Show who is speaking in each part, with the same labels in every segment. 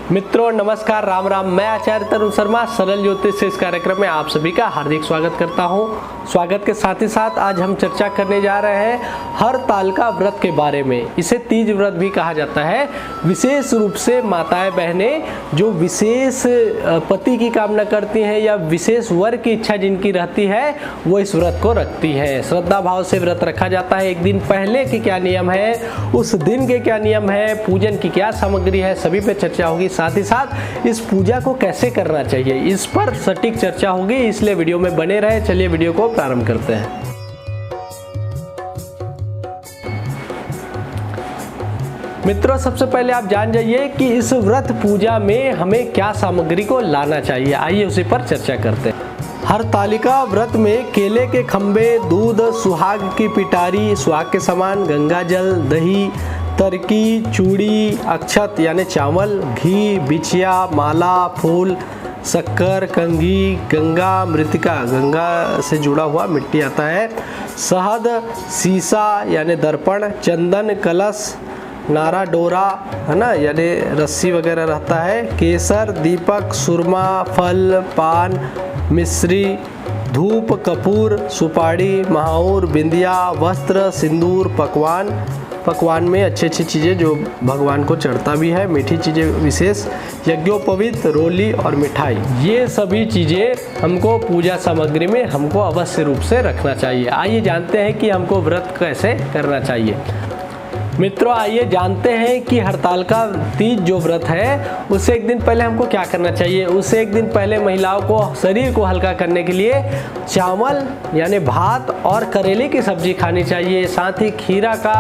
Speaker 1: मित्रों नमस्कार, राम राम। मैं आचार्य तरुण शर्मा सरल ज्योतिष से इस कार्यक्रम में आप सभी का हार्दिक स्वागत करता हूं। स्वागत के साथ ही साथ आज हम चर्चा करने जा रहे हैं हरतालिका व्रत के बारे में। इसे तीज व्रत भी कहा जाता है। विशेष रूप से माताएं बहनें जो विशेष पति की कामना करती हैं या विशेष वर की इच्छा जिनकी रहती है वो इस व्रत को रखती हैं। श्रद्धा भाव से व्रत रखा जाता है। एक दिन पहले के क्या नियम है, उस दिन के क्या नियम है, पूजन की क्या सामग्री है, सभी पे चर्चा होगी। साथ ही साथ इस पूजा को कैसे करना चाहिए इस पर सटीक चर्चा होगी, इसलिए वीडियो में बने रहे। चलिए वीडियो को प्रारंभ करते हैं। मित्रों सबसे पहले आप जान जाइए कि इस व्रत पूजा में हमें क्या सामग्री को लाना चाहिए। आइए उसी पर चर्चा करते हैं। हरतालिका व्रत में केले के खंबे, दूध, सुहाग की पिटारी, सुहाग के समान गंगा जल, दही, तरकी, चूड़ी, अक्षत यानी चावल, घी, बिछिया, माला, फूल, शक्कर, कंघी, गंगा मृतिका, गंगा से जुड़ा हुआ मिट्टी आता है, शहद, सीसा यानी दर्पण, चंदन, कलश, नारा डोरा है ना यानी रस्सी वगैरह रहता है, केसर, दीपक, सुरमा, फल, पान, मिश्री, धूप, कपूर, सुपारी, महाऊर, बिंदिया, वस्त्र, सिंदूर, पकवान में अच्छी चीज़ें जो भगवान को चढ़ता भी है, मीठी चीज़ें विशेष, यज्ञोपवीत, रोली और मिठाई, ये सभी चीज़ें हमको पूजा सामग्री में हमको अवश्य रूप से रखना चाहिए। आइए जानते हैं कि हमको व्रत कैसे करना चाहिए। मित्रों आइए जानते हैं कि हरतालिका तीज जो व्रत है उससे एक दिन पहले हमको क्या करना चाहिए। उससे एक दिन पहले महिलाओं को शरीर को हल्का करने के लिए चावल यानी भात और करेले की सब्जी खानी चाहिए। साथ ही खीरा का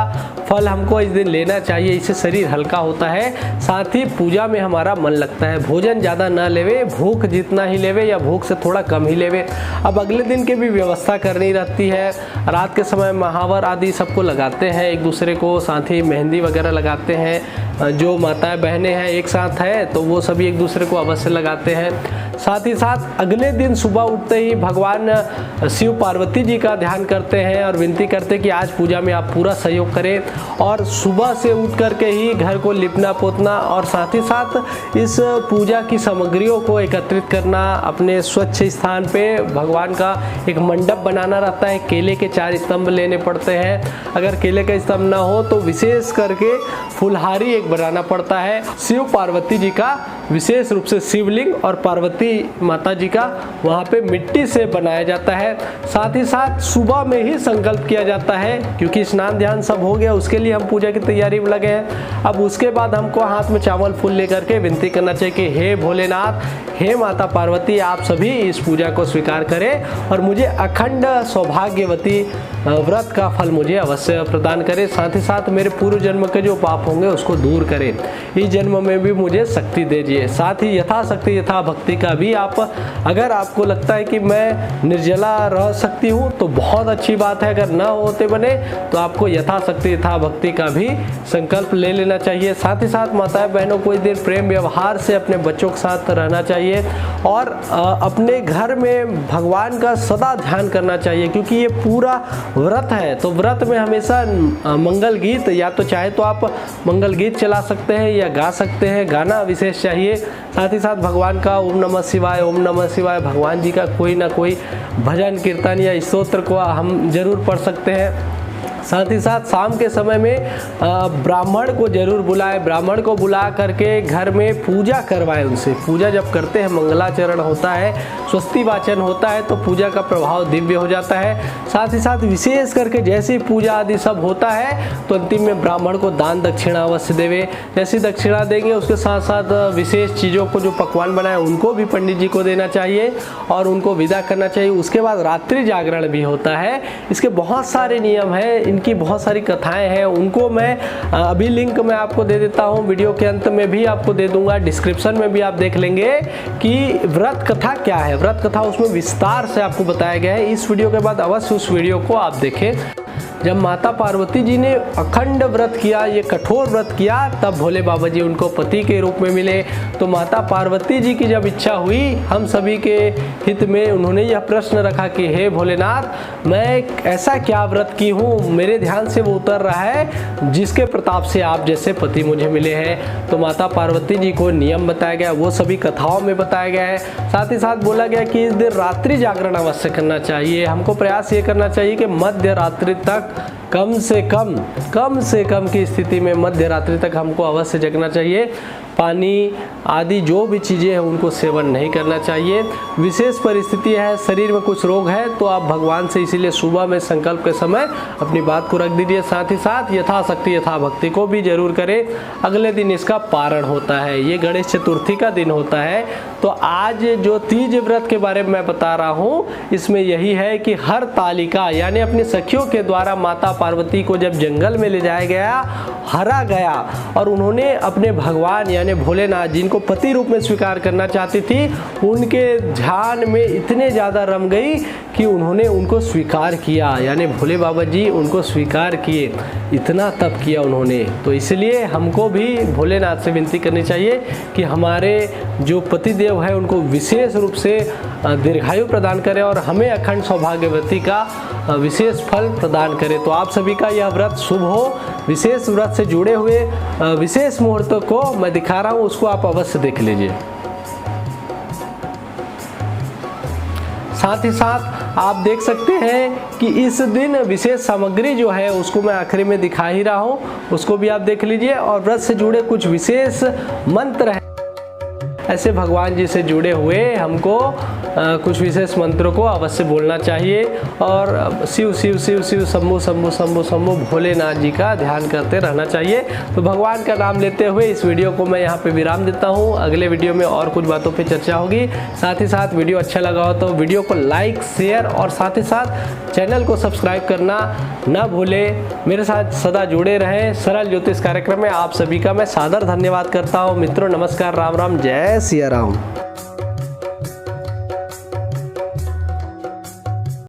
Speaker 1: फल हमको इस दिन लेना चाहिए, इससे शरीर हल्का होता है। साथ ही पूजा में हमारा मन लगता है। भोजन ज़्यादा न लेवे, भूख जितना ही लेवे या भूख से थोड़ा कम ही लेवे। अब अगले दिन की भी व्यवस्था करनी रहती है। रात के समय महावर आदि सबको लगाते हैं एक दूसरे को, साथ ही मेहंदी वगैरह लगाते हैं। जो माताएं बहनें हैं एक साथ है तो वो सभी एक दूसरे को अवश्य लगाते हैं। साथ ही साथ अगले दिन सुबह उठते ही भगवान शिव पार्वती जी का ध्यान करते हैं और विनती करते हैं कि आज पूजा में आप पूरा सहयोग करें। और सुबह से उठ करके ही घर को लिपना पोतना और साथ ही साथ इस पूजा की सामग्रियों को एकत्रित करना, अपने स्वच्छ स्थान पे भगवान का एक मंडप बनाना रहता है। केले के 4 स्तंभ लेने पड़ते हैं। अगर केले का स्तंभ ना हो तो विशेष करके फुलहारी एक बनाना पड़ता है। शिव पार्वती जी का विशेष रूप से शिवलिंग और पार्वती माता जी का वहाँ पे मिट्टी से बनाया जाता है। साथ ही साथ सुबह में ही संकल्प किया जाता है, क्योंकि स्नान ध्यान सब हो गया, उसके लिए हम पूजा की तैयारी में लगे हैं। अब उसके बाद हमको हाथ में चावल फूल लेकर के विनती करना चाहिए कि हे भोलेनाथ, हे माता पार्वती, आप सभी इस पूजा को स्वीकार करें और मुझे अखंड सौभाग्यवती व्रत का फल मुझे अवश्य प्रदान करें। साथ ही साथ मेरे पूर्व जन्म के जो पाप होंगे उसको दूर करें। इस जन्म में भी मुझे शक्ति दीजिए। साथ ही यथाशक्ति यथा भक्ति का भी आप, अगर आपको लगता है कि मैं निर्जला रह सकती हूँ तो बहुत अच्छी बात है। अगर ना होते बने तो आपको यथाशक्ति यथा भक्ति का भी संकल्प ले लेना चाहिए। साथ ही साथ माताएं बहनों को इस दिन प्रेम व्यवहार से अपने बच्चों के साथ रहना चाहिए और अपने घर में भगवान का सदा ध्यान करना चाहिए, क्योंकि ये पूरा व्रत है। तो व्रत में हमेशा मंगल गीत, या तो चाहे तो आप मंगल गीत चला सकते हैं या गा सकते हैं, गाना विशेष चाहिए। साथ ही साथ भगवान का ओम नमः शिवाय, ओम नमः शिवाय, भगवान जी का कोई ना कोई भजन कीर्तन या स्तोत्र को हम जरूर पढ़ सकते हैं। साथ ही साथ शाम के समय में ब्राह्मण को जरूर बुलाएं। ब्राह्मण को बुला करके घर में पूजा करवाएं उनसे। पूजा जब करते हैं, मंगलाचरण होता है, स्वस्ति वाचन होता है, तो पूजा का प्रभाव दिव्य हो जाता है। साथ ही साथ विशेष करके जैसे पूजा आदि सब होता है तो अंतिम में ब्राह्मण को दान दक्षिणा अवश्य देवे। जैसी दक्षिणा देंगे उसके साथ साथ विशेष चीज़ों को जो पकवान बनाए उनको भी पंडित जी को देना चाहिए और उनको विदा करना चाहिए। उसके बाद रात्रि जागरण भी होता है। इसके बहुत सारे नियम हैं, इनकी बहुत सारी कथाएं हैं, उनको मैं अभी लिंक मैं आपको दे देता हूं, वीडियो के अंत में भी आपको दे दूंगा, डिस्क्रिप्शन में भी आप देख लेंगे कि व्रत कथा क्या है। व्रत कथा उसमें विस्तार से आपको बताया गया है। इस वीडियो के बाद अवश्य उस वीडियो को आप देखें। जब माता पार्वती जी ने अखंड व्रत किया, ये कठोर व्रत किया, तब भोले बाबा जी उनको पति के रूप में मिले। तो माता पार्वती जी की जब इच्छा हुई हम सभी के हित में, उन्होंने यह प्रश्न रखा कि हे भोलेनाथ, मैं ऐसा क्या व्रत की हूँ, मेरे ध्यान से वो उतर रहा है जिसके प्रताप से आप जैसे पति मुझे मिले हैं। तो माता पार्वती जी को नियम बताया गया, वो सभी कथाओं में बताया गया है। साथ ही साथ बोला गया कि इस दिन रात्रि जागरण अवश्य करना चाहिए। हमको प्रयास ये करना चाहिए कि मध्य रात्रि तक कम से कम की स्थिति में मध्य रात्रि तक हमको अवश्य जगना चाहिए। पानी आदि जो भी चीज़ें हैं उनको सेवन नहीं करना चाहिए। विशेष परिस्थिति है, शरीर में कुछ रोग है, तो आप भगवान से इसीलिए सुबह में संकल्प के समय अपनी बात को रख दीजिए। साथ ही साथ यथाशक्ति यथा भक्ति को भी जरूर करें। अगले दिन इसका पारण होता है, ये गणेश चतुर्थी का दिन होता है। तो आज जो तीज व्रत के बारे में मैं बता रहा हूँ, इसमें यही है कि हर तालिका यानी अपनी सखियों के द्वारा माता पार्वती को जब जंगल में ले जाया गया, हरा गया, और उन्होंने अपने भगवान यानी भोलेनाथ जिनको पति रूप में स्वीकार करना चाहती थी, उनके ध्यान में इतने ज़्यादा रम गई कि उन्होंने उनको स्वीकार किया, यानी भोले बाबा जी उनको स्वीकार किए। इतना तप किया उन्होंने। तो इसलिए हमको भी भोलेनाथ से विनती करनी चाहिए कि हमारे जो पतिदेव है उनको विशेष रूप से दीर्घायु प्रदान करें और हमें अखंड सौभाग्यवती का विशेष फल प्रदान करें। तो आप सभी का यह व्रत शुभ हो। विशेष व्रत से जुड़े हुए विशेष मुहूर्तों को मैं दिखा रहा हूँ, उसको आप अवश्य देख लीजिए। साथ ही साथ आप देख सकते हैं कि इस दिन विशेष सामग्री जो है उसको मैं आखिरी में दिखा ही रहा हूँ, उसको भी आप देख लीजिए। और व्रत से जुड़े कुछ विशेष मंत्र हैं, ऐसे भगवान जी से जुड़े हुए हमको कुछ विशेष मंत्रों को अवश्य बोलना चाहिए और शिव शिव शिव शिव शंभु शंभु शंभु शंभु भोलेनाथ जी का ध्यान करते रहना चाहिए। तो भगवान का नाम लेते हुए इस वीडियो को मैं यहाँ पे विराम देता हूँ। अगले वीडियो में और कुछ बातों पे चर्चा होगी। साथ ही साथ वीडियो अच्छा लगा हो तो वीडियो को लाइक शेयर और साथ ही साथ चैनल को सब्सक्राइब करना ना भूलें। मेरे साथ सदा जुड़े रहें। सरल ज्योतिष कार्यक्रम में आप सभी का मैं सादर धन्यवाद करता हूँ। मित्रों नमस्कार, राम राम, जय सिया राम।